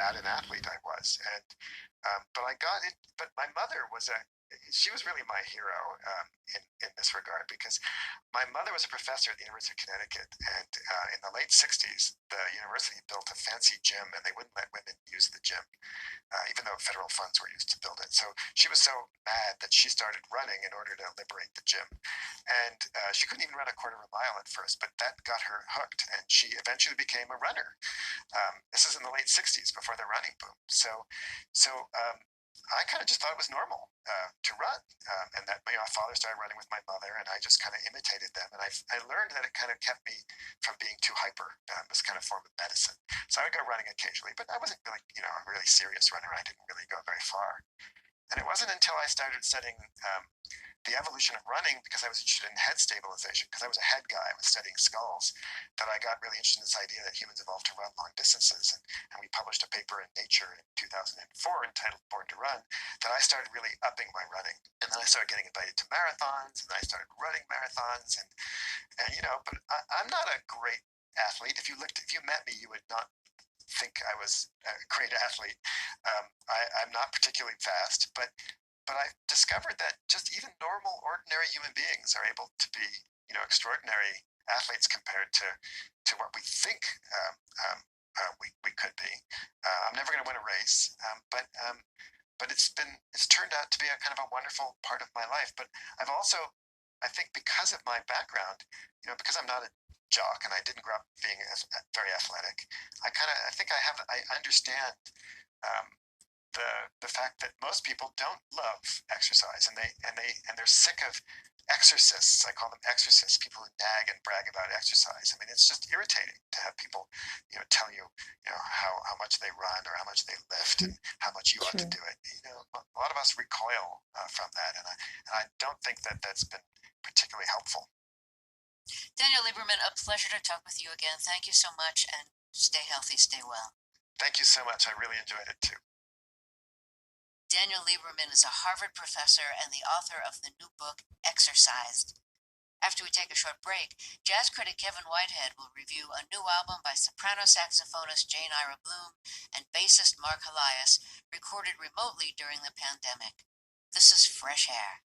bad an athlete I was. And but I got it. But my mother was she was really my hero in this regard, because my mother was a professor at the University of Connecticut, and in the late 60s, the university built a fancy gym, and they wouldn't let women use the gym, even though federal funds were used to build it. So she was so mad that she started running in order to liberate the gym. And she couldn't even run a quarter of a mile at first, but that got her hooked, and she eventually became a runner. This is in the late 60s, before the running boom. So I kind of just thought it was normal to run, and that my father started running with my mother, and I just kind of imitated them. And I learned that it kind of kept me from being too hyper. It was kind of form of medicine. So I would go running occasionally, but I wasn't really, a really serious runner. I didn't really go very far. And it wasn't until I started studying the evolution of running, because I was interested in head stabilization, because I was a head guy, I was studying skulls, that I got really interested in this idea that humans evolved to run long distances. And we published a paper in Nature in 2004 entitled Born to Run, that I started really upping my running. And then I started getting invited to marathons, and I started running marathons. But I'm not a great athlete. If you met me, you would not think I was a great athlete. I'm not particularly fast, but I discovered that just even normal, ordinary human beings are able to be, extraordinary athletes compared to what we think we could be. I'm never going to win a race, but it's turned out to be a kind of a wonderful part of my life. But I've also, I think, because of my background, because I'm not a jock and I didn't grow up being very athletic, I think I understand the fact that most people don't love exercise, and they're sick of exorcists. I call them exorcists, people who nag and brag about exercise. I mean, it's just irritating to have people, tell you, how much they run or how much they lift and how much you ought to True. do it. A lot of us recoil from that, and I don't think that that's been particularly helpful. Daniel Lieberman, a pleasure to talk with you again. Thank you so much, and stay healthy, stay well. Thank you so much. I really enjoyed it too. Daniel Lieberman is a Harvard professor and the author of the new book, Exercised. After we take a short break, jazz critic Kevin Whitehead will review a new album by soprano saxophonist Jane Ira Bloom and bassist Mark Helias, recorded remotely during the pandemic. This is Fresh Air.